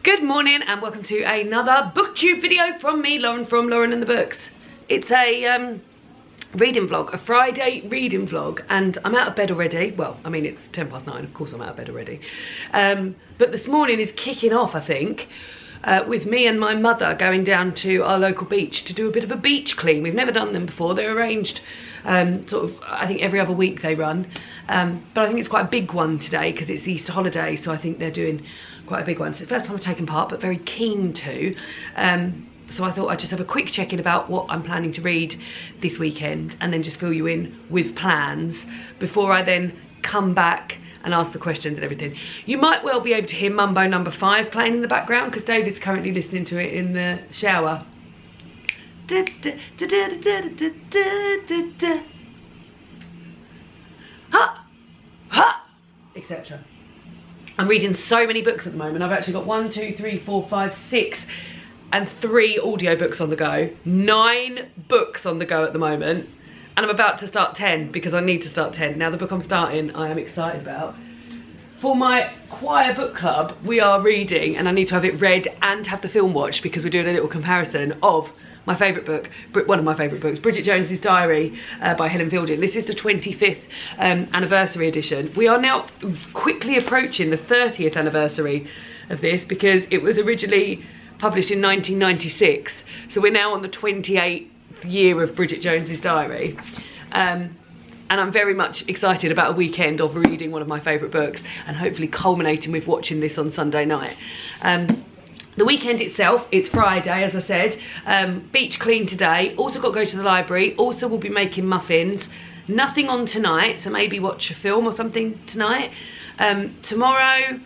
Good morning and welcome to another booktube video from me, Lauren, from Lauren and the Books. It's a reading vlog, a Friday reading vlog, and I'm out of bed already. Well, I mean, it's 9:10, of course I'm out of bed already. But this morning is kicking off, I think, with me and my mother going down to our local beach to do a bit of a beach clean. We've never done them before. They're arranged sort of, I think every other week they run. But I think it's quite a big one today because it's the Easter holiday, so I think they're doing quite a big one. So it's the first time I've taken part, but very keen to. So I thought I'd just have a quick check-in about what I'm planning to read this weekend and then just fill you in with plans before I then come back and ask the questions and everything. You might well be able to hear Mumbo number 5 playing in the background because David's currently listening to it in the shower. Ha! Ha! Etc. I'm reading so many books at the moment. I've actually got 1, 2, 3, 4, 5, 6 and 3 audiobooks on the go. 9 books on the go at the moment. And I'm about to start 10 because I need to start 10. Now the book I'm starting, I am excited about. For my choir book club, we are reading, and I need to have it read and have the film watched because we're doing a little comparison of my favourite book, one of my favourite books, Bridget Jones's Diary by Helen Fielding. This is the 25th anniversary edition. We are now quickly approaching the 30th anniversary of this because it was originally published in 1996. So we're now on the 28th year of Bridget Jones's Diary. And I'm very much excited about a weekend of reading one of my favourite books and hopefully culminating with watching this on Sunday night. The weekend itself, it's Friday, as I said. Beach clean today. Also got to go to the library. Also will be making muffins. Nothing on tonight, so maybe watch a film or something tonight. Tomorrow,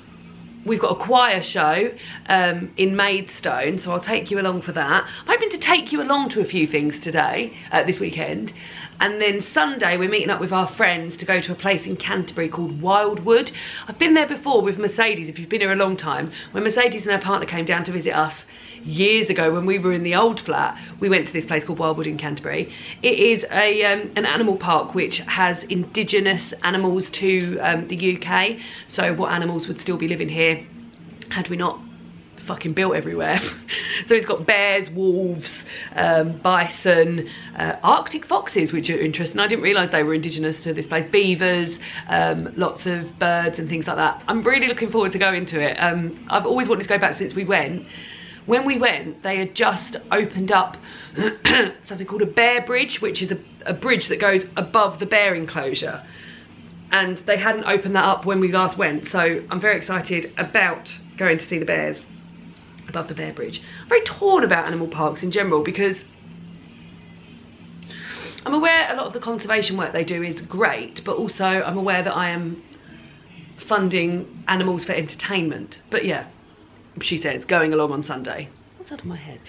we've got a choir show in Maidstone, so I'll take you along for that. I'm hoping to take you along to a few things today, this weekend. And then Sunday, we're meeting up with our friends to go to a place in Canterbury called Wildwood. I've been there before with Mercedes, if you've been here a long time. When Mercedes and her partner came down to visit us years ago when we were in the old flat, we went to this place called Wildwood in Canterbury. It is an animal park which has indigenous animals to the UK. So what animals would still be living here had we not fucking built everywhere. So it's got bears, wolves, bison, Arctic foxes, which are interesting. I didn't realise they were indigenous to this place. Beavers, lots of birds and things like that. I'm really looking forward to going to it. I've always wanted to go back since we went. When we went, they had just opened up something called a bear bridge, which is a bridge that goes above the bear enclosure. And they hadn't opened that up when we last went. So I'm very excited about going to see the bears above the bear bridge. I'm very torn about animal parks in general because I'm aware a lot of the conservation work they do is great, but also I'm aware that I am funding animals for entertainment. But yeah, she says, going along on Sunday. What's out of my head?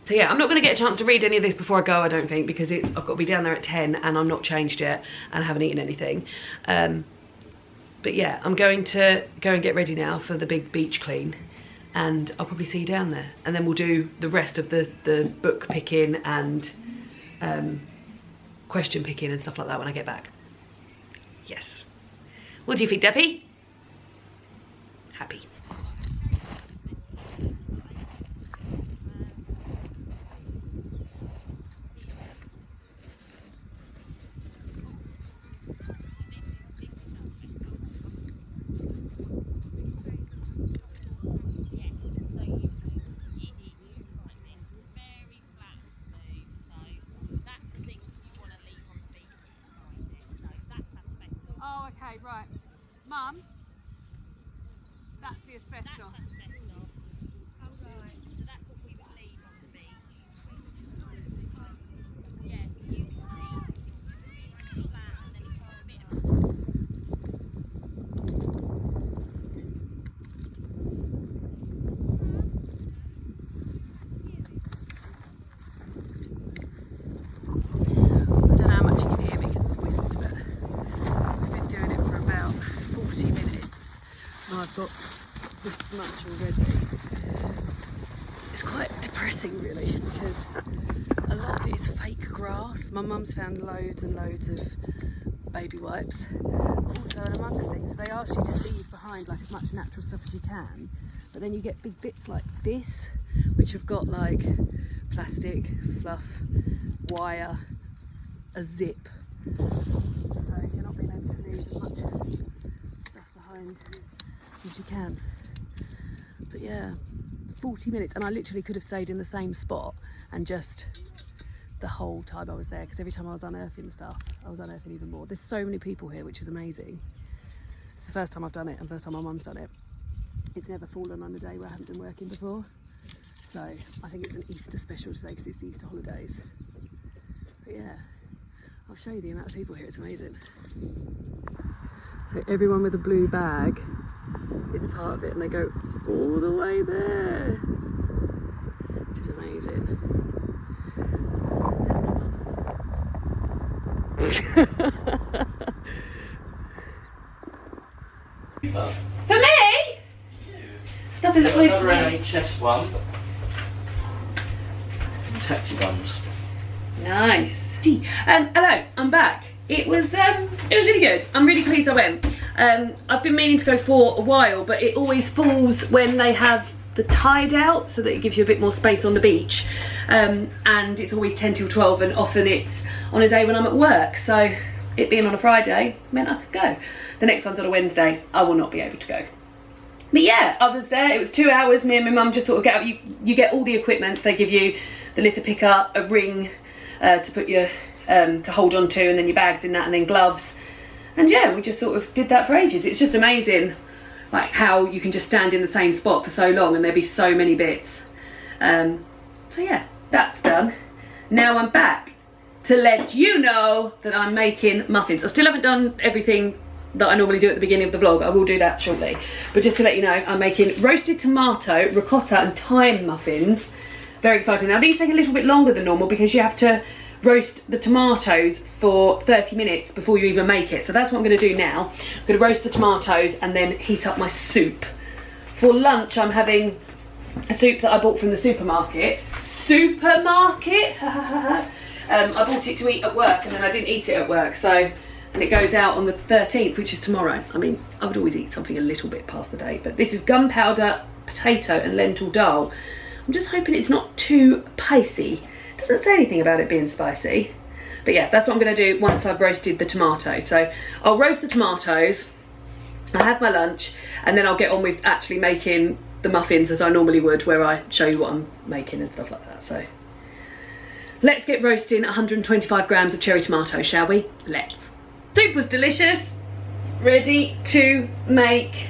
So yeah, I'm not going to get a chance to read any of this before I go, I don't think, because I've got to be down there at 10 and I'm not changed yet and I haven't eaten anything. But yeah, I'm going to go and get ready now for the big beach clean and I'll probably see you down there. And then we'll do the rest of the book picking and question picking and stuff like that when I get back. Yes. What do you think, Debbie? Happy. Oh, okay, right. Mum, that's the asbestos. That's asbestos. Oh, right. So that's what we would leave on the beach. Yeah, so you can see it's flat and then it's got a bit of... I don't know how much you can hear me because of the wind, but we've been doing it for about 40 minutes and I've got this much already. It's quite depressing really because a lot of it is fake grass. My mum's found loads and loads of baby wipes. Also an amongst things, they ask you to leave behind like as much natural stuff as you can, but then you get big bits like this, which have got like plastic, fluff, wire, a zip. So you're not being able to leave as much stuff behind as you can. But yeah, 40 minutes, and I literally could have stayed in the same spot and just the whole time I was there, because every time I was unearthing stuff, I was unearthing even more. There's so many people here, which is amazing. It's the first time I've done it and first time my mum's done it. It's never fallen on a day where I haven't been working before. So I think it's an Easter special today because it's the Easter holidays. But yeah, I'll show you the amount of people here, it's amazing. So everyone with a blue bag is part of it, and they go all the way there, which is amazing. For me? Nothing that plays for me. Another NHS one. Taxi buns. Nice. Hello, I'm back. It was really good. I'm really pleased I went. I've been meaning to go for a while, but it always falls when they have the tide out, so that it gives you a bit more space on the beach. And it's always 10 till 12, and often it's on a day when I'm at work. So it being on a Friday meant I could go. The next one's on a Wednesday. I will not be able to go. But yeah, I was there. It was 2 hours. Me and my mum just sort of get up. You get all the equipment. They give you the litter picker, a ring to put your to hold on to, and then your bags in that, and then gloves. And yeah, we just sort of did that for ages. It's just amazing, like how you can just stand in the same spot for so long and there'll be so many bits. So yeah, that's done. Now I'm back to let you know that I'm making muffins. I still haven't done everything that I normally do at the beginning of the vlog. I will do that shortly. But just to let you know, I'm making roasted tomato, ricotta and thyme muffins. Very exciting. Now these take a little bit longer than normal because you have to roast the tomatoes for 30 minutes before you even make it. So that's what I'm going to do now. I'm going to roast the tomatoes and then heat up my soup. For lunch I'm having a soup that I bought from the supermarket. I bought it to eat at work and then I didn't eat it at work, so, and it goes out on the 13th, which is tomorrow. I mean, I would always eat something a little bit past the date, but this is gunpowder, potato and lentil dal. I'm just hoping it's not too pacey. It doesn't say anything about it being spicy. But yeah, that's what I'm going to do once I've roasted the tomatoes. So I'll roast the tomatoes, I'll have my lunch, and then I'll get on with actually making the muffins as I normally would, where I show you what I'm making and stuff like that. So let's get roasting 125 grams of cherry tomato, shall we? Let's. Soup was delicious. Ready to make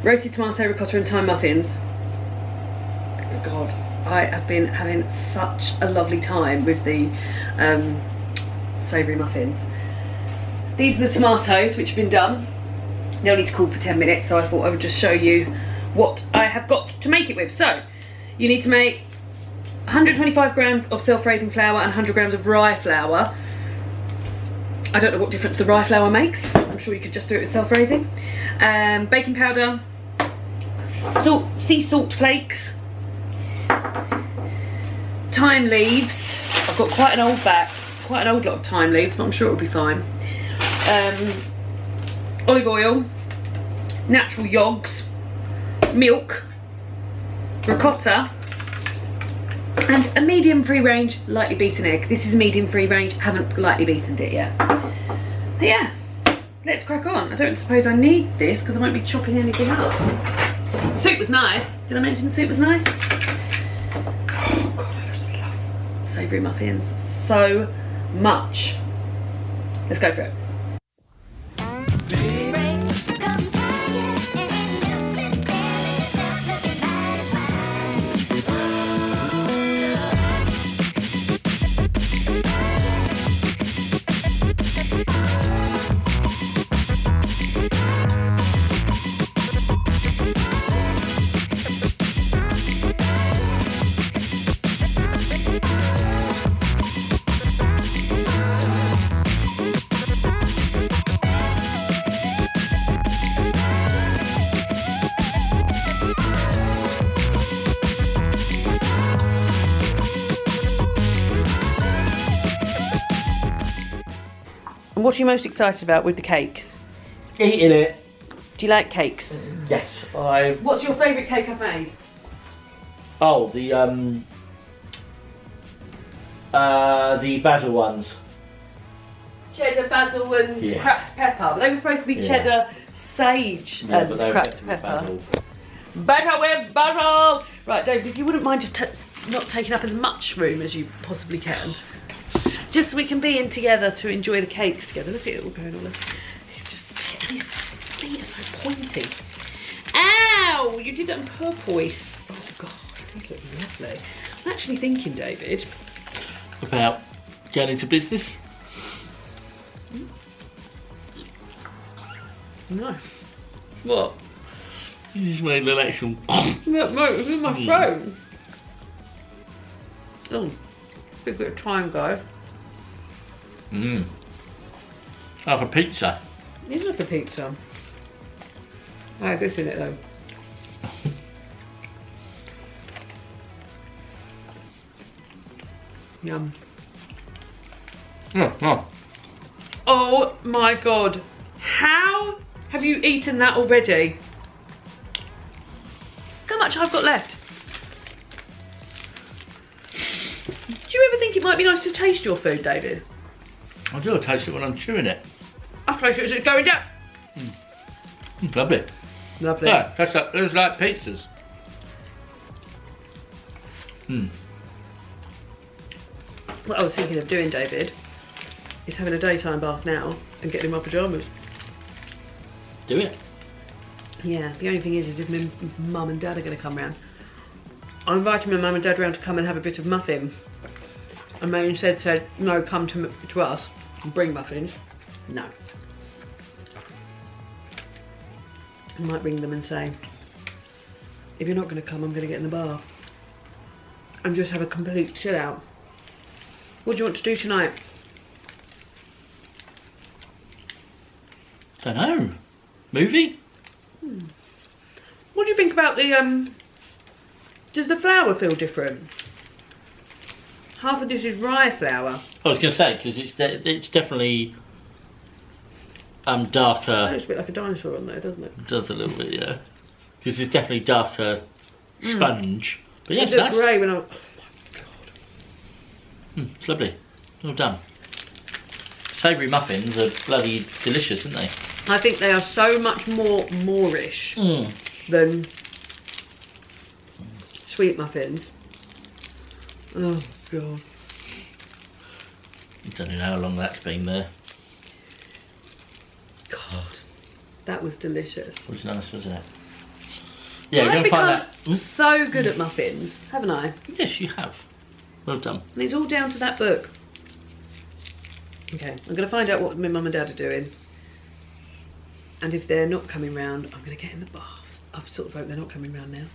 roasted tomato, ricotta and thyme muffins. God, I have been having such a lovely time with the savoury muffins. These are the tomatoes which have been done. They'll need to cool for 10 minutes, so I thought I would just show you what I have got to make it with. So you need to make 125 grams of self-raising flour and 100 grams of rye flour. I don't know what difference the rye flour makes. I'm sure you could just do it with self-raising. Baking powder, salt, sea salt flakes, thyme leaves. I've got quite an old lot of thyme leaves, but I'm sure it'll be fine. Olive oil, natural yoghurts, milk, ricotta, and a medium free range lightly beaten egg. This is medium free range, haven't lightly beaten it yet. But yeah, let's crack on. I don't suppose I need this because I won't be chopping anything up. The soup was nice. Did I mention the soup was nice? Oh God, I just love savoury muffins so much. Let's go for it. And what are you most excited about with the cakes? Eating it. Do you like cakes? Yes, I. What's your favourite cake I've made? Oh, the basil ones. Cheddar, basil and cracked pepper. But they were supposed to be cheddar, sage and cracked pepper. Better with basil! Right, David, if you wouldn't mind just not taking up as much room as you possibly can. Just so we can be in together to enjoy the cakes together. Look at it all going all over. It's just, and his feet are so pointy. Ow! You did that on purpose. Oh God, these look lovely. I'm actually thinking, David. About going into business? Nice. What? You just made an actual. Look, mate, it's in my throat. Oh, big bit of time, guys. Like a pizza. It's like a pizza. I had this in it though. Yum. Oh my God. How have you eaten that already? Look how much I've got left. Do you ever think it might be nice to taste your food, David? I do taste it when I'm chewing it. I suppose it's going down. Lovely. Lovely. Yeah, it's like pizzas. What I was thinking of doing, David, is having a daytime bath now and getting in my pyjamas. Do it. Yeah, the only thing is if my mum and dad are going to come round. I'm inviting my mum and dad round to come and have a bit of muffin. And they instead said, no, come to us and bring muffins. No. I might ring them and say, if you're not going to come, I'm going to get in the bath. And just have a complete chill out. What do you want to do tonight? Don't know. Movie? What do you think about the, does the flour feel different? Half of this is rye flour. I was going to say, because it's definitely darker. It looks a bit like a dinosaur on there, doesn't it? It does a little bit, yeah. Because it's definitely darker sponge. But yeah, it's It looked nice. grey when I... It's lovely. Well done. Savoury muffins are bloody delicious, aren't they? I think they are so much more Moorish than sweet muffins. Oh God. I don't know how long that's been there. God, that was delicious. It was nice, wasn't it? Yeah, we're I've going to find become out. so good at muffins, haven't I? Yes, you have. Well done. And it's all down to that book. Okay, I'm going to find out what my mum and dad are doing. And if they're not coming round, I'm going to get in the bath. I've sort of hoped they're not coming round now.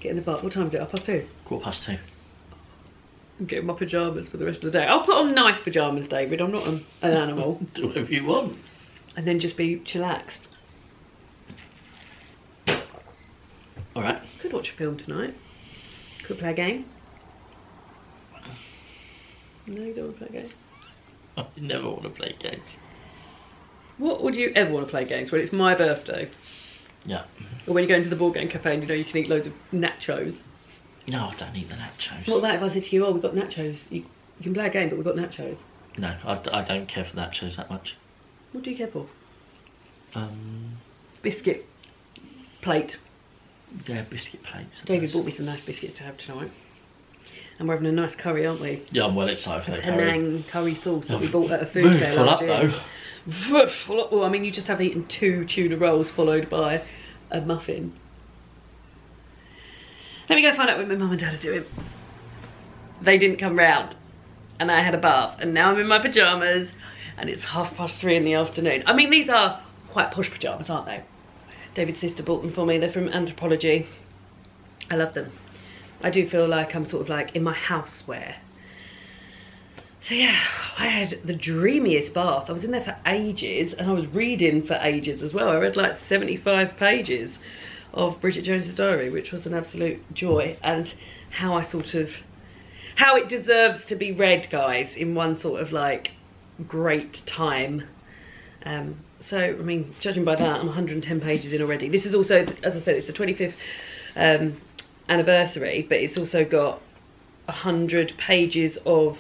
Get in the bath. What time is it? 2:30? 2:15. I'm getting my pyjamas for the rest of the day. I'll put on nice pyjamas, David. I'm not an animal. Do whatever you want. And then just be chillaxed. Alright. Could watch a film tonight. Could play a game. No, you don't want to play a game? I never want to play games. What would you ever want to play games when it's my birthday? Yeah. Or when you go into the board game cafe and you know you can eat loads of nachos? No, I don't eat the nachos. What about if I said to you, oh, we've got nachos. You can play a game, but we've got nachos. No, I don't care for nachos that much. What do you care for? Biscuit. Plate. Yeah, biscuit plates. David bought me some nice biscuits to have tonight. And we're having a nice curry, aren't we? Yeah, I'm well excited for that curry. Penang curry sauce that we bought at a food Very fair full last up year. though. Full up. Well, I mean, you just have eaten 2 tuna rolls followed by a muffin. Let me go find out what my mum and dad are doing. They didn't come round. And I had a bath. And now I'm in my pyjamas. And it's 3:30 in the afternoon. I mean, these are quite posh pyjamas, aren't they? David's sister bought them for me. They're from Anthropology. I love them. I do feel like I'm sort of like in my housewear. So yeah, I had the dreamiest bath. I was in there for ages and I was reading for ages as well. I read like 75 pages of Bridget Jones's Diary, which was an absolute joy. And how it deserves to be read, guys, in one sort of like great time So, I mean, judging by that, I'm 110 pages in already. This is also, as I said, it's the 25th anniversary, but it's also got 100 pages of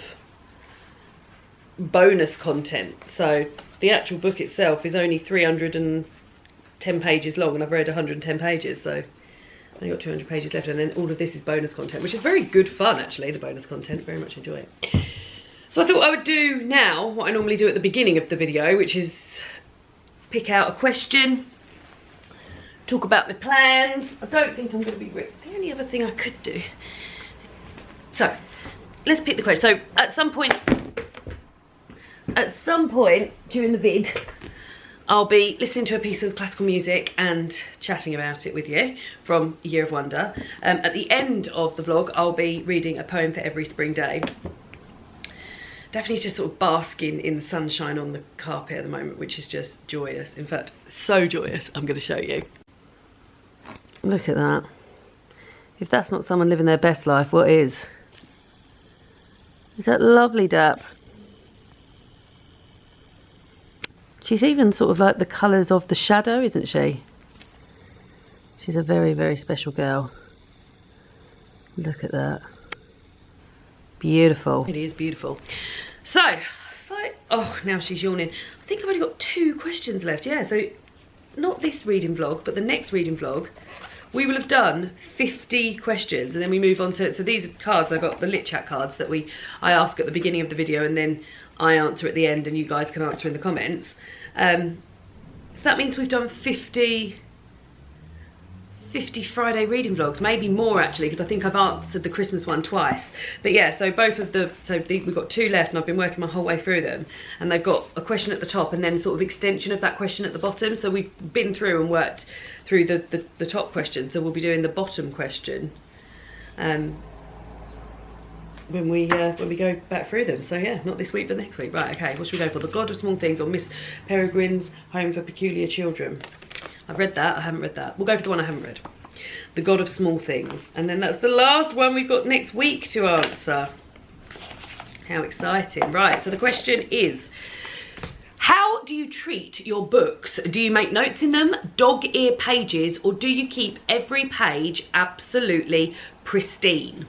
bonus content. So the actual book itself is only 310 pages long, and I've read 110 pages, so I've only got 200 pages left, and then all of this is bonus content, which is very good fun, actually, the bonus content. Very much enjoy it. So I thought I would do now what I normally do at the beginning of the video, which is pick out a question, talk about my plans. I don't think I'm going to be the only other thing I could do. So let's pick the question. So at some point during the vid, I'll be listening to a piece of classical music and chatting about it with you from Year of Wonder. At the end of the vlog, I'll be reading a poem for every spring day. Daphne's just sort of basking in the sunshine on the carpet at the moment, which is just joyous. In fact, so joyous, I'm going to show you. Look at that. If that's not someone living their best life, what is? Is that lovely, Dap? She's even sort of like the colours of the shadow, isn't she? She's a very, very special girl. Look at that. Beautiful. It is beautiful. So, oh, now she's yawning. I think I've only got 2 questions left. Yeah, so not this reading vlog, but the next reading vlog, we will have done 50 questions, and then we move on to, so these cards, I got the lit chat cards that I ask at the beginning of the video, and then I answer at the end, and you guys can answer in the comments. So that means we've done 50 Friday reading vlogs, maybe more actually, because I think I've answered the Christmas one twice. But yeah, so we've got 2 left, and I've been working my whole way through them, and they've got a question at the top and then sort of extension of that question at the bottom. So we've been through and worked through the top question, so we'll be doing the bottom question when we go back through them. So yeah, not this week but next week. Right, okay, what should we go for? The God of Small Things or Miss Peregrine's Home for Peculiar Children? I've read that, I haven't read that. We'll go for the one I haven't read. The God of Small Things. And then that's the last one we've got next week to answer. How exciting. Right, so the question is, how do you treat your books? Do you make notes in them, dog-ear pages, or do you keep every page absolutely pristine?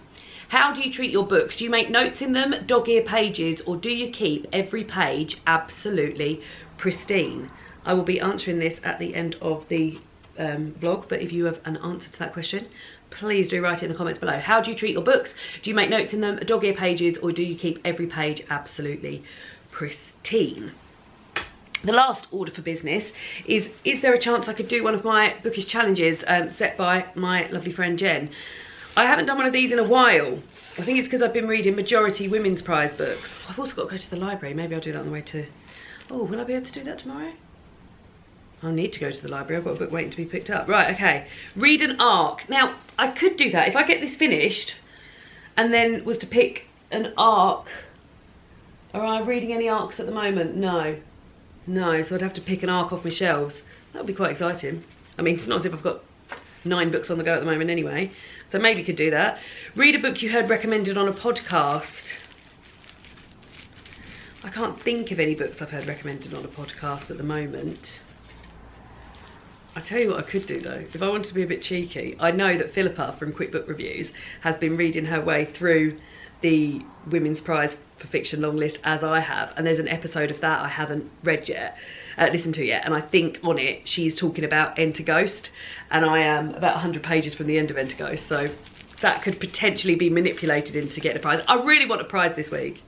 How do you treat your books? Do you make notes in them, dog-ear pages, or do you keep every page absolutely pristine? I will be answering this at the end of the vlog, but if you have an answer to that question, please do write it in the comments below. How do you treat your books? Do you make notes in them, dog-ear pages, or do you keep every page absolutely pristine? The last order for business is there a chance I could do one of my bookish challenges set by my lovely friend Jen? I haven't done one of these in a while. I think it's because I've been reading majority women's prize books. I've also got to go to the library. Maybe I'll do that on the way to... Oh, will I be able to do that tomorrow? I'll need to go to the library. I've got a book waiting to be picked up. Right, okay. Read an arc. Now, I could do that. If I get this finished and then was to pick an arc... Are I reading any arcs at the moment? No. No, so I'd have to pick an arc off my shelves. That would be quite exciting. I mean, it's not as if I've got 9 books on the go at the moment anyway. So maybe could do that. Read a book you heard recommended on a podcast. I can't think of any books I've heard recommended on a podcast at the moment. I tell you what I could do though, if I wanted to be a bit cheeky, I know that Philippa from Quick Book Reviews has been reading her way through the Women's Prize for Fiction long list as I have, and there's an episode of that I haven't read yet, listened to yet, and I think on it she's talking about Enter Ghost, and I am about 100 pages from the end of Enter Ghost, so that could potentially be manipulated into getting a prize. I really want a prize this week.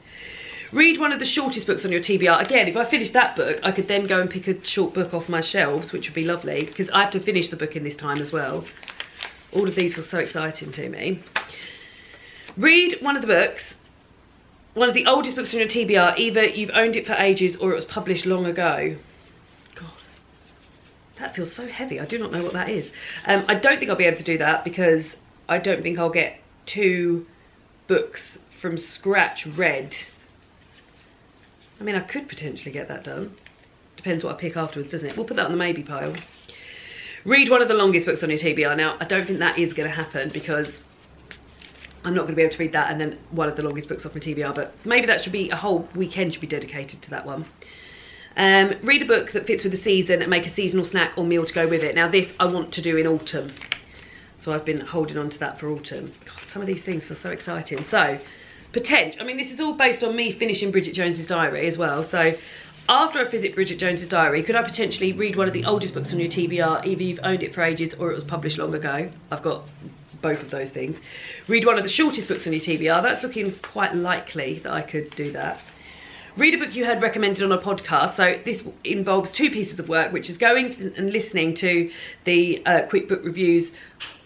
Read one of the shortest books on your TBR. Again, if I finish that book, I could then go and pick a short book off my shelves, which would be lovely, because I have to finish the book in this time as well. All of these feel so exciting to me. Read one of the books, one of the oldest books on your TBR. Either you've owned it for ages or it was published long ago. God, that feels so heavy. I do not know what that is. I don't think I'll be able to do that because I don't think I'll get 2 books from scratch read. I mean, I could potentially get that done. Depends what I pick afterwards, doesn't it? We'll put that on the maybe pile. Read one of the longest books on your TBR. Now, I don't think that is going to happen because I'm not going to be able to read that and then one of the longest books off my TBR, but maybe that should be, a whole weekend should be dedicated to that one. Read a book that fits with the season and make a seasonal snack or meal to go with it. Now this I want to do in autumn. So I've been holding on to that for autumn. God, some of these things feel so exciting. So, I mean, this is all based on me finishing Bridget Jones's Diary as well. So after I visit Bridget Jones's Diary, could I potentially read one of the oldest books on your TBR? Either you've owned it for ages or it was published long ago. I've got both of those things. Read one of the shortest books on your TBR. That's looking quite likely that I could do that. Read a book you had recommended on a podcast. So this involves 2 pieces of work, which is going to, and listening to the Quick Book Reviews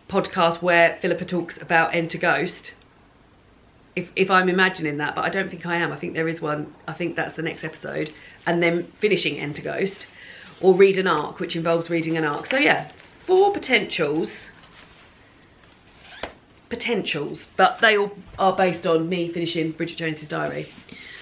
podcast where Philippa talks about Enter Ghost. If I'm imagining that, but I don't think I am. I think there is one. I think that's the next episode. And then finishing Enter Ghost. Or read an arc, which involves reading an arc. So yeah, 4 potentials, but they all are based on me finishing Bridget Jones's Diary.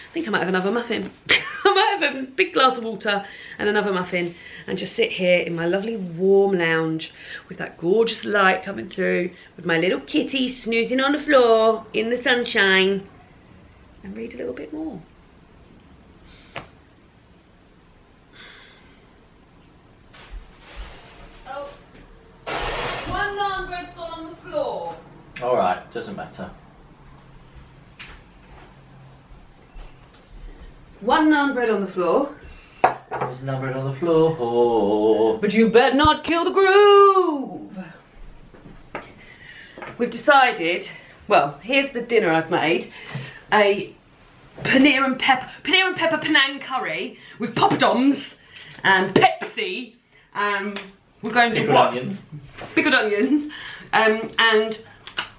I think I might have another muffin. I might have a big glass of water and another muffin and just sit here in my lovely warm lounge with that gorgeous light coming through, with my little kitty snoozing on the floor in the sunshine, and read a little bit more. Oh, one naan bread's gone on the floor. Alright, doesn't matter. One naan bread on the floor. There's naan bread on the floor. But you better not kill the groove. We've decided, well, here's the dinner I've made. A paneer and pepper Penang curry with poppadoms and Pepsi. We're going to Pickled onions. Pickled onions. And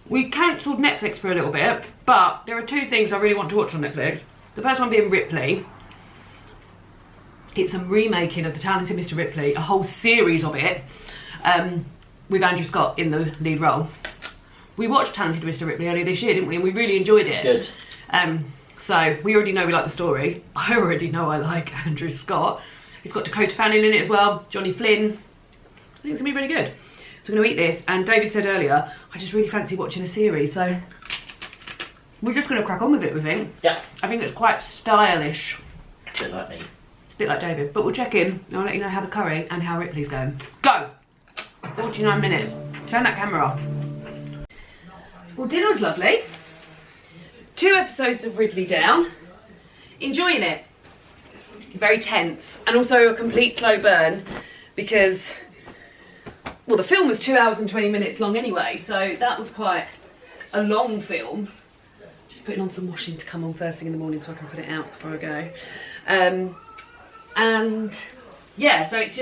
we cancelled Netflix for a little bit, but there are 2 things I really want to watch on Netflix. The first one being Ripley. It's a remaking of The Talented Mr. Ripley, a whole series of it, with Andrew Scott in the lead role. We watched Talented Mr. Ripley earlier this year, didn't we? And we really enjoyed it. Good. So we already know we like the story. I already know I like Andrew Scott. It's got Dakota Fanning in it as well, Johnny Flynn. I think it's gonna be really good. So we're gonna eat this, and David said earlier, I just really fancy watching a series, so we're just going to crack on with it, we think. Yeah. I think it's quite stylish. A bit like me. A bit like David. But we'll check in and I'll let you know how the curry and how Ripley's going. Go! 49 minutes. Turn that camera off. Well, dinner was lovely. 2 episodes of Ridley down. Enjoying it. Very tense. And also a complete slow burn because, well, the film was 2 hours and 20 minutes long anyway. So that was quite a long film. Just putting on some washing to come on first thing in the morning so I can put it out before I go. And yeah, so it's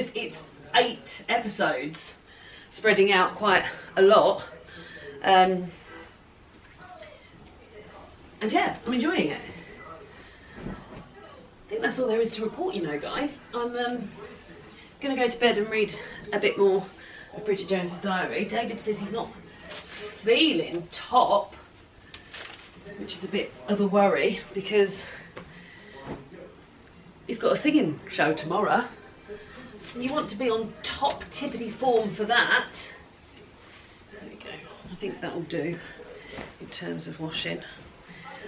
8 episodes, spreading out quite a lot. And yeah, I'm enjoying it. I think that's all there is to report, you know, guys. I'm gonna go to bed and read a bit more of Bridget Jones's Diary. David says he's not feeling top, which is a bit of a worry because he's got a singing show tomorrow. And you want to be on top tippity form for that. There we go. I think that'll do in terms of washing.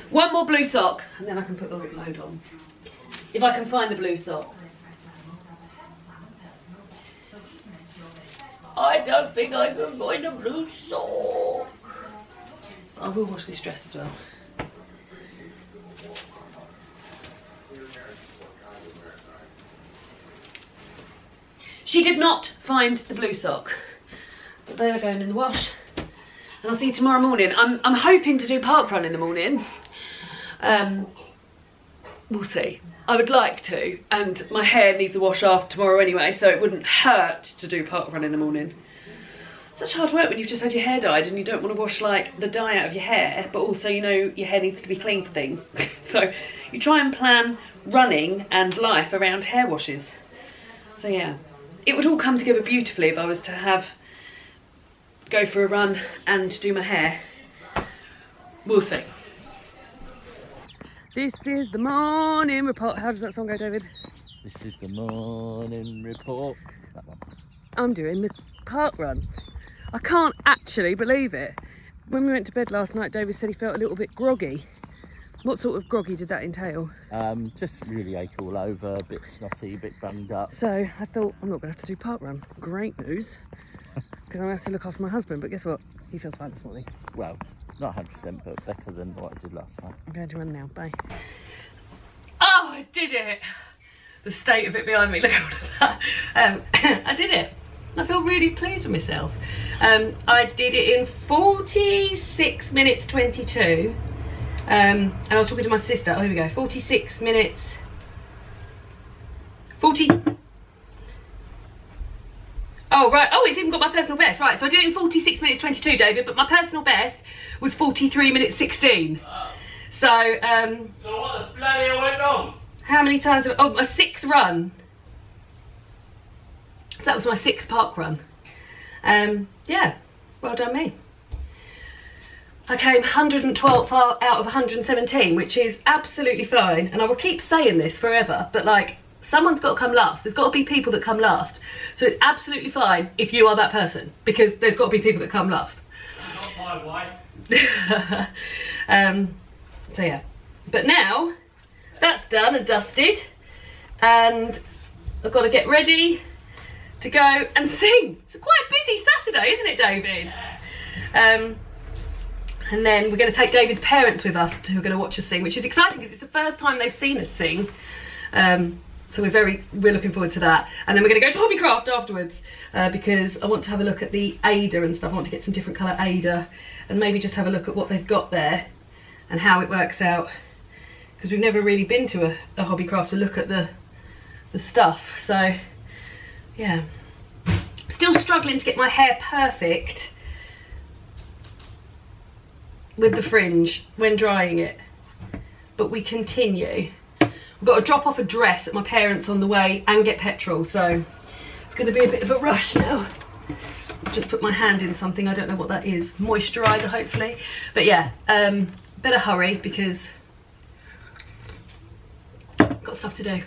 One more blue sock and then I can put the load on. If I can find the blue sock. I don't think I can find a blue sock. I will wash this dress as well. She did not find the blue sock, but they are going in the wash. And I'll see you tomorrow morning. I'm hoping to do parkrun in the morning. We'll see. I would like to, and my hair needs a wash after tomorrow anyway, so it wouldn't hurt to do parkrun in the morning. Such hard work when you've just had your hair dyed and you don't want to wash like the dye out of your hair, but also you know your hair needs to be clean for things. So you try and plan running and life around hair washes. So yeah, it would all come together beautifully if I was to go for a run and do my hair. We'll see. This is the morning report. How does that song go, David? This is the morning report. That one. I'm doing the park run. I can't actually believe it. When we went to bed last night, David said he felt a little bit groggy. What sort of groggy did that entail? Just really ache all over, a bit snotty, a bit bunged up. So I thought, I'm not going to have to do park run. Great news, because I'm going to have to look after my husband. But guess what? He feels fine this morning. Well, not 100%, but better than what I did last time. I'm going to run now. Bye. Oh, I did it! The state of it behind me. Look at all of that. I did it. I feel really pleased with myself. I did it in 46 minutes 22. And I was talking to my sister. Oh, here we go. 46 minutes. 40. Oh, right. Oh, it's even got my personal best. Right, so I did it in 46 minutes 22, David, but my personal best was 43 minutes 16. So what the bloody hell went wrong? How many times have oh, my 6th run. So that was my 6th park run. Yeah, well done me. I came 112th out of 117, which is absolutely flying. And I will keep saying this forever, but like, someone's got to come last. There's got to be people that come last. So it's absolutely fine if you are that person, because there's got to be people that come last. Not my wife. So yeah, but now that's done and dusted, and I've got to get ready to go and sing. It's a quite busy Saturday, isn't it, David? And then we're going to take David's parents with us, who are going to watch us sing, which is exciting because it's the first time they've seen us sing. So we're looking forward to that. And then we're going to go to Hobbycraft afterwards, because I want to have a look at the Ada and stuff. I want to get some different colour Ada and maybe just have a look at what they've got there and how it works out, because we've never really been to a Hobbycraft to look at the stuff. So yeah, still struggling to get my hair perfect with the fringe when drying it, but we continue. I've got to drop off a dress at my parents' on the way and get petrol, so it's going to be a bit of a rush now. Just put my hand in something, I don't know what that is, moisturiser hopefully, but yeah, better hurry because I've got stuff to do.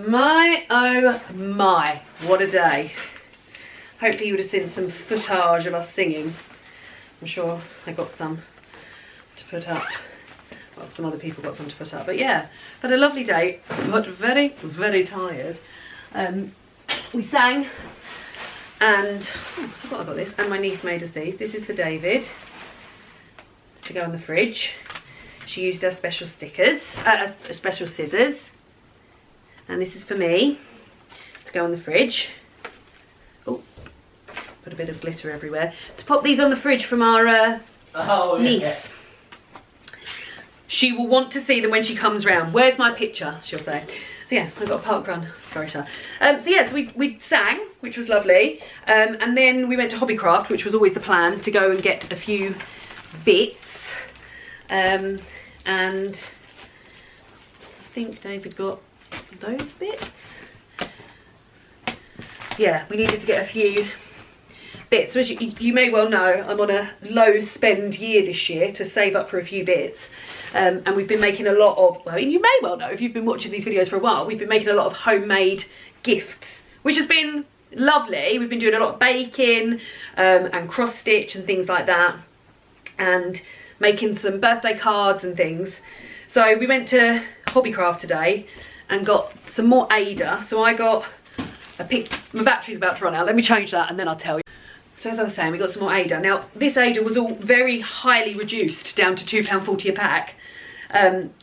My oh my, what a day. Hopefully you would have seen some footage of us singing. I'm sure I got some to put up. Well, some other people got some to put up. But yeah, had a lovely day, but very, very tired. We sang, and oh, I forgot I got this. And my niece made us these. This is for David to go in the fridge. She used her special stickers, special scissors. And this is for me to go on the fridge. Oh, put a bit of glitter everywhere. To pop these on the fridge from our niece. Yeah. She will want to see them when she comes round. Where's my picture, she'll say. So yeah, I've got a park run. Sorry, so yeah, so we sang, which was lovely. And then we went to Hobbycraft, which was always the plan, to go and get a few bits. And I think David got those bits. Yeah, we needed to get a few bits. So as you may well know, I'm on a low spend year this year to save up for a few bits. And we've been making a lot of, well, you may well know if you've been watching these videos for a while, we've been making a lot of homemade gifts, which has been lovely. We've been doing a lot of baking and cross stitch and things like that, and making some birthday cards and things. So we went to Hobbycraft today and got some more Ada. So I got a pink, my battery's about to run out. Let me change that and then I'll tell you. So as I was saying, we got some more Ada. Now this Ada was all very highly reduced down to £2.40 a pack,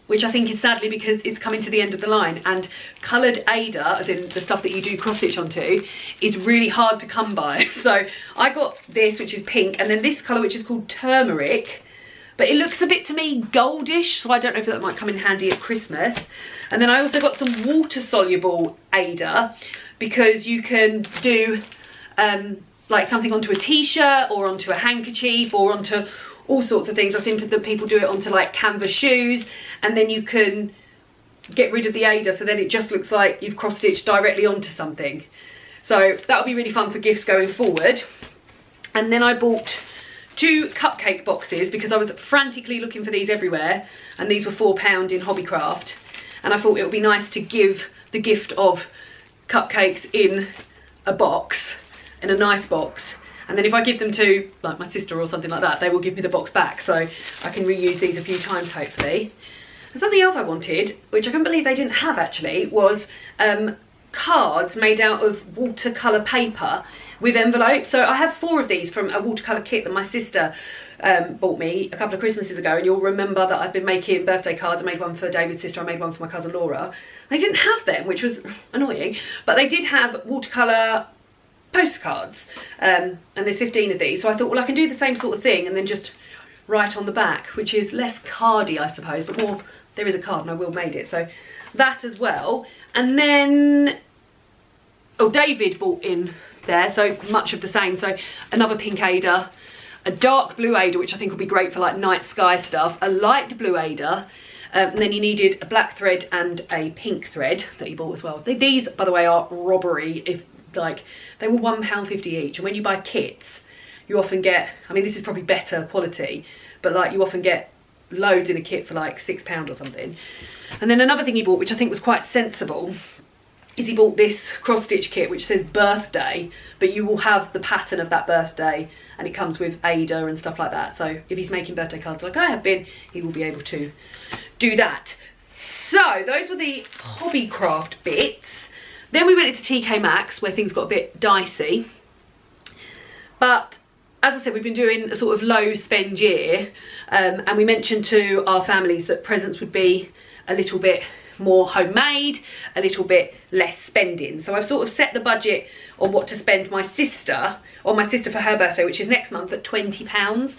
which I think is sadly because it's coming to the end of the line, and coloured Ada, as in the stuff that you do cross stitch onto, is really hard to come by. So I got this, which is pink, and then this colour, which is called turmeric, but it looks a bit to me goldish, so I don't know if that might come in handy at Christmas. And then I also got some water soluble Ada, because you can do like something onto a t-shirt or onto a handkerchief or onto all sorts of things. I've seen that people do it onto like canvas shoes, and then you can get rid of the Ada, so then it just looks like you've cross-stitched directly onto something. So that'll be really fun for gifts going forward. And then I bought 2 cupcake boxes because I was frantically looking for these everywhere, and these were £4 in Hobbycraft, and I thought it would be nice to give the gift of cupcakes in a box, in a nice box, and then if I give them to like my sister or something like that, they will give me the box back, so I can reuse these a few times hopefully. And something else I wanted, which I couldn't believe they didn't have actually, was cards made out of watercolour paper with envelopes. So I have 4 of these from a watercolour kit that my sister bought me a couple of Christmases ago, and you'll remember that I've been making birthday cards. I made one for David's sister, I made one for my cousin Laura. They didn't have them, which was annoying, but they did have watercolour postcards, and there's 15 of these, so I thought, well, I can do the same sort of thing and then just write on the back, which is less cardy I suppose, but more, there is a card and I will made it, so that as well. And then, oh, David bought in there, so much of the same. So another pink Ada, a dark blue Ada, which I think will be great for like night sky stuff, a light blue Ada, and then you needed a black thread and a pink thread that he bought as well. These, by the way, are robbery. If like, they were £1.50 each, and when you buy kits, you often get, I mean, this is probably better quality, but like you often get loads in a kit for like £6 or something. And then another thing he bought, which I think was quite sensible, is he bought this cross-stitch kit which says birthday, but you will have the pattern of that birthday, and it comes with Ada and stuff like that. So if he's making birthday cards like I have been, he will be able to do that. So those were the Hobbycraft bits. Then we went into TK Maxx, where things got a bit dicey. But as I said, we've been doing a sort of low spend year, and we mentioned to our families that presents would be a little bit more homemade, a little bit less spending. So I've sort of set the budget on what to spend my sister for her birthday, which is next month, at £20.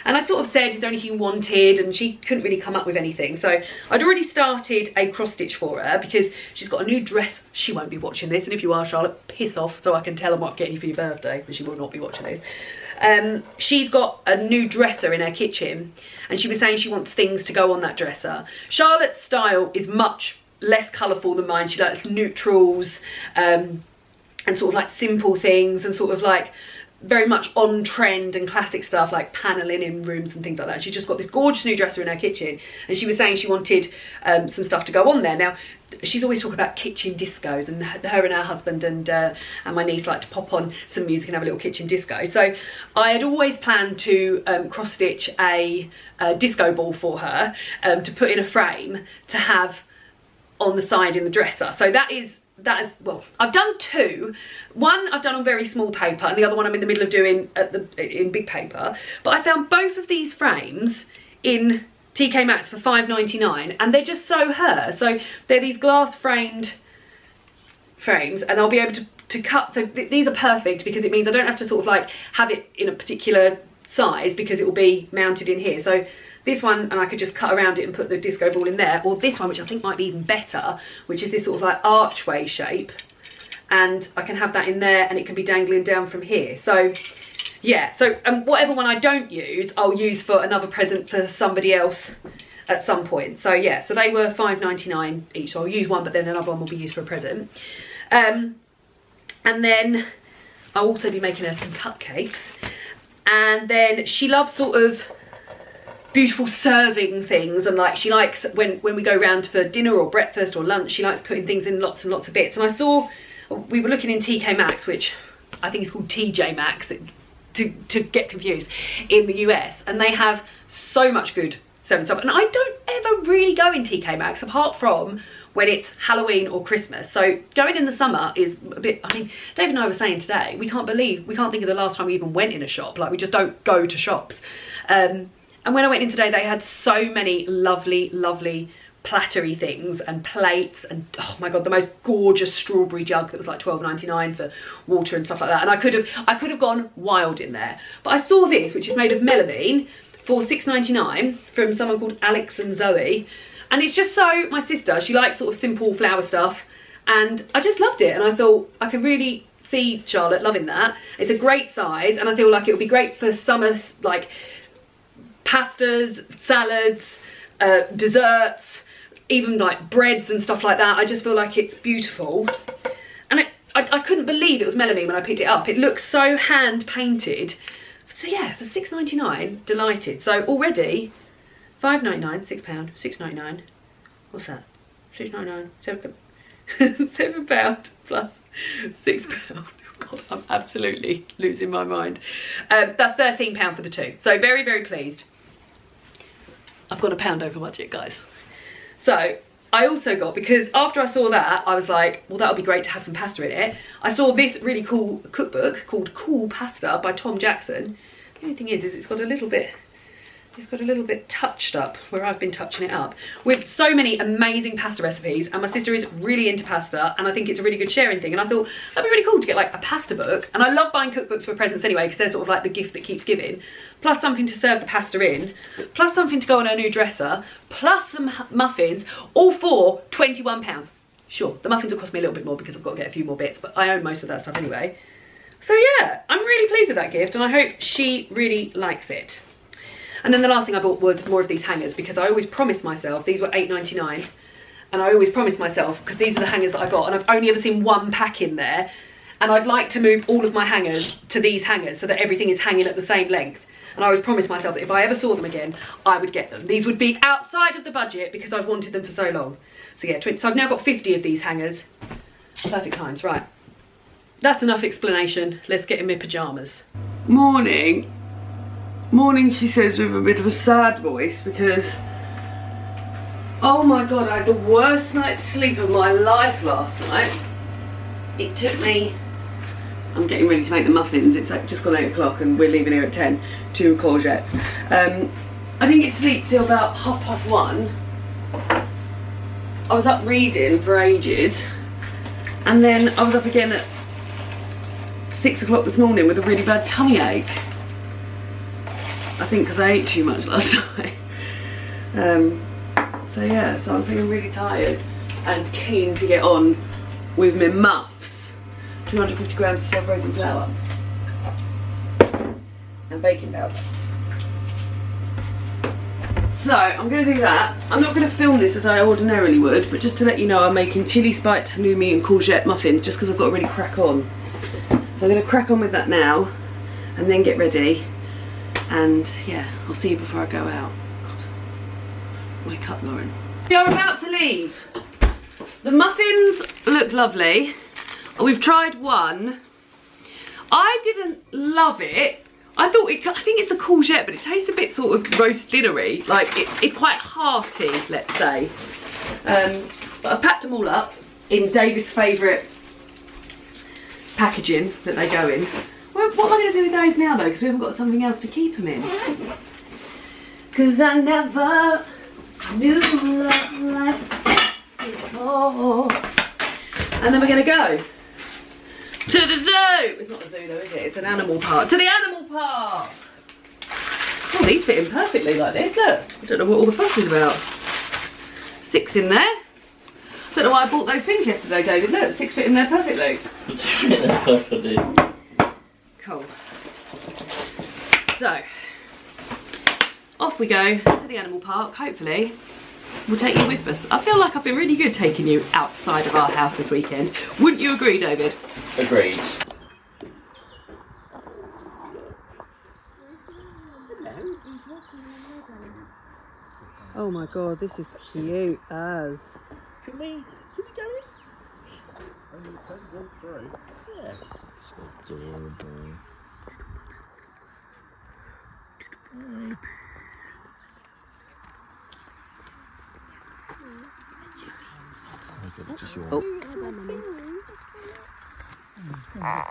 And I'd sort of said, is there anything you wanted? And she couldn't really come up with anything. So I'd already started a cross stitch for her because she's got a new dress. She won't be watching this, and if you are, Charlotte, piss off so I can tell them what I'm getting you for your birthday, but she will not be watching this. She's got a new dresser in her kitchen, and she was saying she wants things to go on that dresser. Charlotte's style is much less colourful than mine. She likes neutrals, and sort of like simple things, and sort of like very much on trend and classic stuff like paneling in rooms and things like that. She's just got this gorgeous new dresser in her kitchen, and she was saying she wanted some stuff to go on there. Now, she's always talking about kitchen discos, and her and her husband and my niece like to pop on some music and have a little kitchen disco. So I had always planned to cross stitch a disco ball for her to put in a frame to have on the side in the dresser. So that is, well, I've done 2. One I've done on very small paper, and the other one I'm in the middle of doing in big paper. But I found both of these frames in TK Maxx for £5.99, and they're just so her. So they're these glass framed frames, and I'll be able to cut. So these are perfect because it means I don't have to sort of like have it in a particular size, because it will be mounted in here. So this one, and I could just cut around it and put the disco ball in there, or this one, which I think might be even better, which is this sort of like archway shape, and I can have that in there and it can be dangling down from here. So yeah, so whatever one I don't use, I'll use for another present for somebody else at some point. So yeah, so they were £5.99 each, so I'll use one, but then another one will be used for a present. And then I'll also be making her some cupcakes, and then she loves sort of beautiful serving things, and like she likes when we go round for dinner or breakfast or lunch, she likes putting things in lots and lots of bits. And I saw, we were looking in TK Maxx, which I think is called TJ Maxx to get confused, in the US, and they have so much good serving stuff. And I don't ever really go in TK Maxx apart from when it's Halloween or Christmas. So going in the summer is a bit, I mean, David and I were saying today, we can't think of the last time we even went in a shop. Like, we just don't go to shops. And when I went in today, they had so many lovely, lovely plattery things and plates, and oh my god, the most gorgeous strawberry jug that was like £12.99 for water and stuff like that. And I could have gone wild in there. But I saw this, which is made of melamine, for £6.99 from someone called Alex and Zoe. And it's just my sister, she likes sort of simple flower stuff, and I just loved it. And I thought I could really see Charlotte loving that. It's a great size, and I feel like it would be great for summer, like pastas, salads, desserts, even like breads and stuff like that. I just feel like it's beautiful. And I couldn't believe it was melamine when I picked it up. It looks so hand painted. So yeah, for £6.99, delighted. So already, £5.99, £6, £6.99. What's that? £6.99, £7 plus £6. God, I'm absolutely losing my mind. That's £13 for the two. So very, very pleased. I've got £1 over budget, guys. So I also got, because after I saw that, I was like, well, that would be great to have some pasta in it. I saw this really cool cookbook called Cool Pasta by Tom Jackson. The only thing is it's got a little bit touched up where I've been touching it up, with so many amazing pasta recipes. And my sister is really into pasta, and I think it's a really good sharing thing. And I thought that'd be really cool to get like a pasta book. And I love buying cookbooks for presents anyway, because they're sort of like the gift that keeps giving, plus something to serve the pasta in, plus something to go on her new dresser, plus some muffins, all for £21. Sure, the muffins will cost me a little bit more because I've got to get a few more bits, but I own most of that stuff anyway. So yeah, I'm really pleased with that gift, and I hope she really likes it. And then the last thing I bought was more of these hangers, because I always promised myself, these were £8.99, and I always promised myself, because these are the hangers that I got, and I've only ever seen one pack in there, and I'd like to move all of my hangers to these hangers so that everything is hanging at the same length. And I always promised myself that if I ever saw them again, I would get them. These would be outside of the budget because I've wanted them for so long. So yeah, so I've now got 50 of these hangers. Perfect times, right. That's enough explanation. Let's get in my pyjamas. Morning. Morning, she says with a bit of a sad voice, because oh my god, I had the worst night's sleep of my life last night. It took me, I'm getting ready to make the muffins, it's like just gone 8 o'clock and we're leaving here at 10, 2 courgettes. I didn't get to sleep till about 1:30. I was up reading for ages, and then I was up again at 6 o'clock this morning with a really bad tummy ache. I think because I ate too much last night. So yeah, so I'm feeling really tired and keen to get on with my muffs. 250 grams of self-raising flour and baking powder. So I'm going to do that. I'm not going to film this as I ordinarily would, but just to let you know, I'm making chilli-spiked halloumi and courgette muffins, just because I've got to really crack on. So I'm going to crack on with that now and then get ready. And yeah, I'll see you before I go out. God, wake up, Lauren. We are about to leave. The muffins look lovely. We've tried one. I didn't love it. I think it's the courgette, but it tastes a bit sort of roast dinnery. Like it's quite hearty, let's say. But I packed them all up in David's favourite packaging that they go in. What am I going to do with those now though, because we haven't got something else to keep them in? Because I never knew love like this before. And then we're going to go to the zoo. It's not the zoo though, is it? It's an animal park. To the animal park. Oh, these fit in perfectly like this, look. I don't know what all the fuss is about. 6 in there. I don't know why I bought those things yesterday, David. Look, 6 fit in there perfectly. Fit in there perfectly. Cool. So, off we go to the animal park. Hopefully, we'll take you with us. I feel like I've been really good taking you outside of our house this weekend. Wouldn't you agree, David? Agreed. Oh my god, this is cute as. Can we go in? And you said walk through. Yeah. It's adorable. Oh.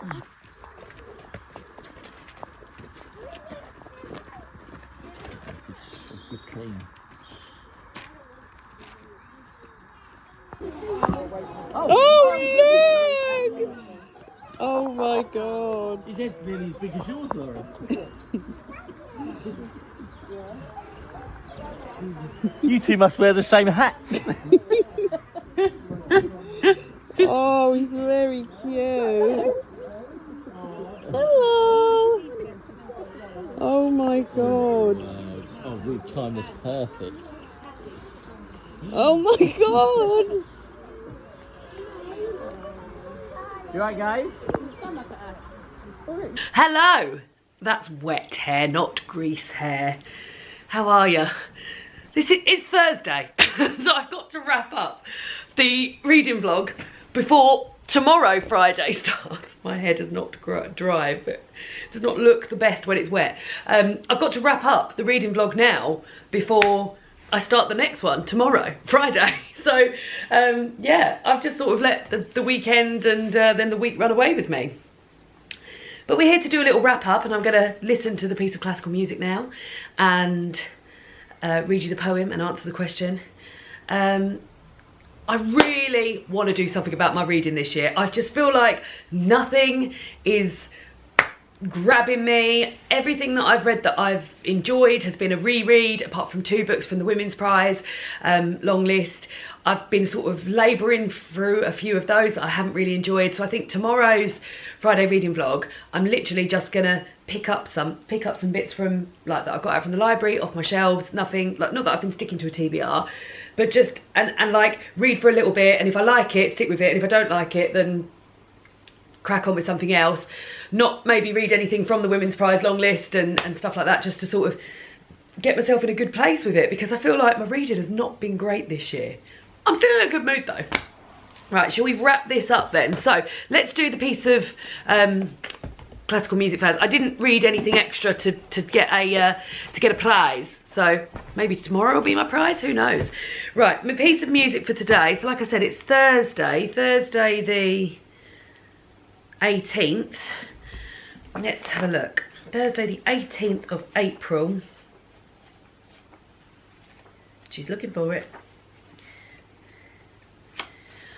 Good clean. Oh, look! Oh my god. His head's nearly as big as yours, Lauren. You two must wear the same hats. Oh, he's very cute. god. Oh, we've timed this perfect. Oh my god. You right, guys? Hello. That's wet hair, not grease hair. How are you? It's Thursday, so I've got to wrap up the reading vlog before tomorrow, Friday, starts. My hair does not dry, but does not look the best when it's wet. I've got to wrap up the reading vlog now before I start the next one tomorrow, Friday. So yeah, I've just sort of let the weekend and then the week run away with me. But we're here to do a little wrap up, and I'm going to listen to the piece of classical music now and read you the poem and answer the question. I really want to do something about my reading this year. I just feel like nothing is grabbing me. Everything that I've read that I've enjoyed has been a reread, apart from 2 books from the Women's Prize long list. I've been sort of labouring through a few of those that I haven't really enjoyed. So I think tomorrow's Friday reading vlog, I'm literally just gonna pick up some bits from like that I got out from the library, off my shelves. Nothing like, not that I've been sticking to a TBR, but just and like read for a little bit, and if I like it, stick with it, and if I don't like it, then crack on with something else. Not maybe read anything from the Women's Prize long list and stuff like that, just to sort of get myself in a good place with it, because I feel like my reading has not been great this year. I'm still in a good mood though. Right, shall we wrap this up then? So let's do the piece of classical music first. I didn't read anything extra to get a prize, so maybe tomorrow will be my prize, who knows. Right, my piece of music for today. So like I said, it's Thursday the 18th. Let's have a look. Thursday the 18th of April. She's looking for it.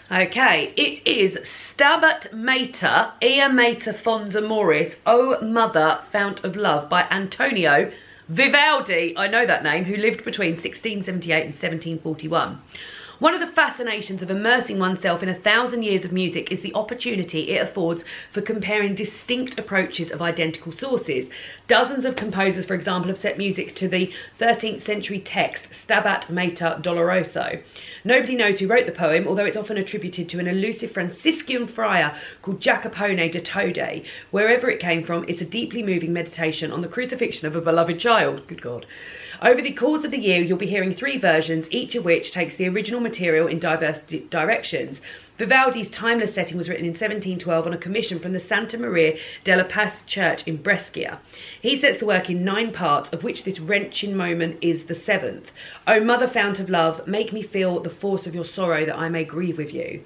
Okay, it is Stabat Mater, Ea Mater fons amoris, O Mother, Fount of Love by Antonio Vivaldi, I know that name, who lived between 1678 and 1741. One of the fascinations of immersing oneself in 1,000 years of music is the opportunity it affords for comparing distinct approaches of identical sources. Dozens of composers, for example, have set music to the 13th century text Stabat Mater Doloroso. Nobody knows who wrote the poem, although it's often attributed to an elusive Franciscan friar called Jacopone de Tode. Wherever it came from, it's a deeply moving meditation on the crucifixion of a beloved child. Good God. Over the course of the year, you'll be hearing 3 versions, each of which takes the original material in diverse directions. Vivaldi's timeless setting was written in 1712 on a commission from the Santa Maria della Paz church in Brescia. He sets the work in 9 parts, of which this wrenching moment is the 7th. O Mother, Fount of Love, make me feel the force of your sorrow that I may grieve with you.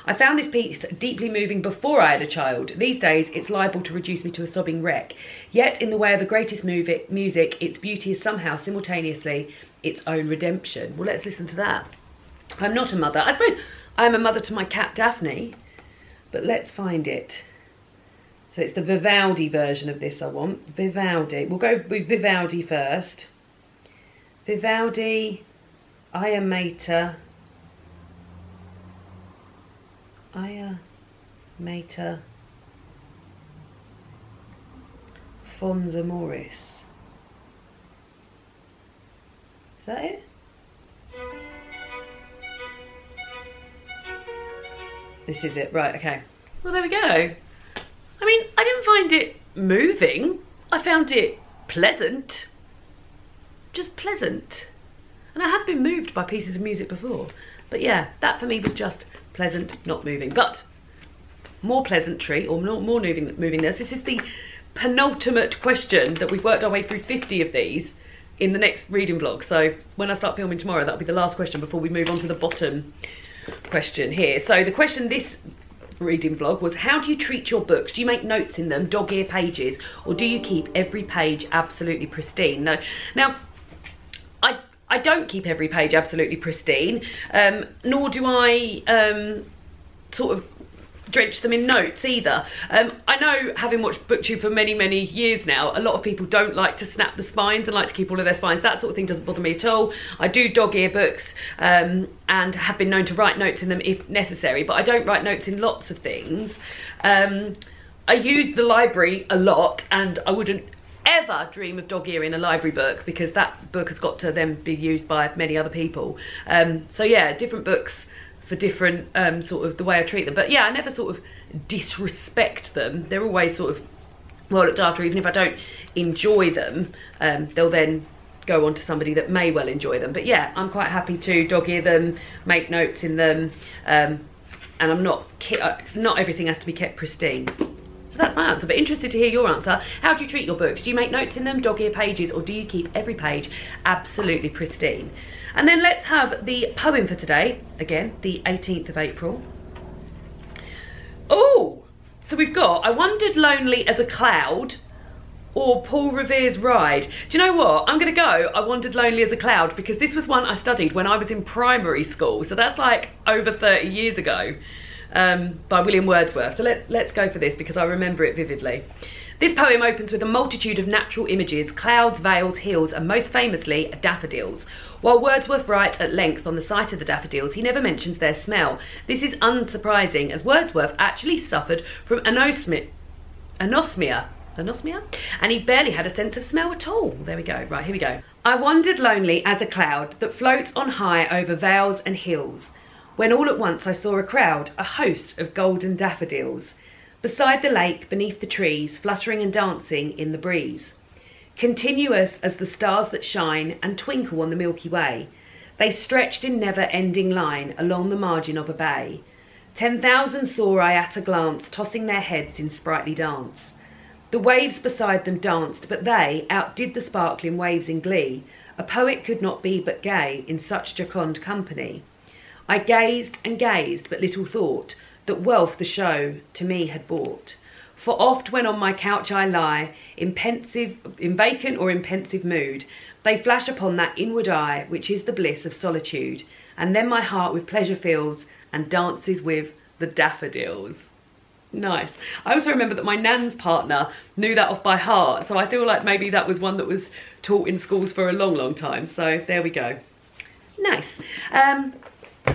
I found this piece deeply moving before I had a child. These days, it's liable to reduce me to a sobbing wreck. Yet, in the way of the greatest music, its beauty is somehow simultaneously its own redemption. Well, let's listen to that. I'm not a mother. I suppose I am a mother to my cat Daphne, but let's find it. So it's the Vivaldi version of this I want. Vivaldi. We'll go with Vivaldi first. Vivaldi, Ea Mater. Ea Mater fons amoris. Is that it? This is it, right, okay. Well, there we go. I mean, I didn't find it moving. I found it pleasant. Just pleasant. And I have been moved by pieces of music before. But yeah, that for me was just pleasant, not moving. But more pleasantry, or more movingness. This is the penultimate question that we've worked our way through 50 of these in the next reading vlog. So when I start filming tomorrow, that'll be the last question before we move on to the bottom question here. So the question this reading vlog was, how do you treat your books? Do you make notes in them, dog-ear pages, or do you keep every page absolutely pristine? Now I don't keep every page absolutely pristine, nor do I sort of drench them in notes either. I know, having watched BookTube for many years now, a lot of people don't like to snap the spines and like to keep all of their spines. That sort of thing doesn't bother me at all. I do dog-ear books and have been known to write notes in them if necessary, but I don't write notes in lots of things. I use the library a lot, and I wouldn't ever dream of dog-earing a library book, because that book has got to then be used by many other people. So yeah, different books for different sort of the way I treat them. But yeah, I never sort of disrespect them. They're always sort of well looked after. Even if I don't enjoy them, they'll then go on to somebody that may well enjoy them. But yeah, I'm quite happy to dog-ear them, make notes in them, and I'm not everything has to be kept pristine. So that's my answer, but interested to hear your answer. How do you treat your books? Do you make notes in them, dog-ear pages, or do you keep every page absolutely pristine? And then let's have the poem for today, again, the 18th of April. Oh, so we've got, I wandered lonely as a cloud, or Paul Revere's Ride. Do you know what? I'm gonna go I Wandered Lonely as a Cloud, because this was one I studied when I was in primary school. So that's like over 30 years ago. By William Wordsworth. So let's go for this because I remember it vividly. This poem opens with a multitude of natural images, clouds, vales, hills, and most famously, daffodils. While Wordsworth writes at length on the sight of the daffodils, he never mentions their smell. This is unsurprising, as Wordsworth actually suffered from anosmia, and he barely had a sense of smell at all. There we go. Right, here we go. I wandered lonely as a cloud that floats on high over vales and hills, when all at once I saw a crowd, a host of golden daffodils, beside the lake, beneath the trees, fluttering and dancing in the breeze. Continuous as the stars that shine and twinkle on the Milky Way, they stretched in never-ending line along the margin of a bay. 10,000 saw I at a glance, tossing their heads in sprightly dance. The waves beside them danced, but they outdid the sparkling waves in glee. A poet could not be but gay in such jocund company. I gazed and gazed, but little thought that wealth the show to me had brought. For oft when on my couch I lie, in vacant or in pensive mood, they flash upon that inward eye, which is the bliss of solitude. And then my heart with pleasure fills, and dances with the daffodils. Nice. I also remember that my nan's partner knew that off by heart, so I feel like maybe that was one that was taught in schools for a long, long time. So there we go. Nice.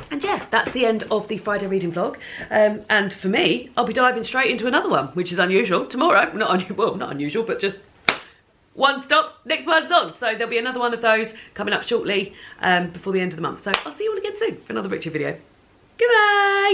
And yeah, that's the end of the Friday reading vlog. And for me, I'll be diving straight into another one, which is unusual. Tomorrow, not unusual, but just one stop, next one's on. So there'll be another one of those coming up shortly before the end of the month. So I'll see you all again soon for another Bridget video. Goodbye!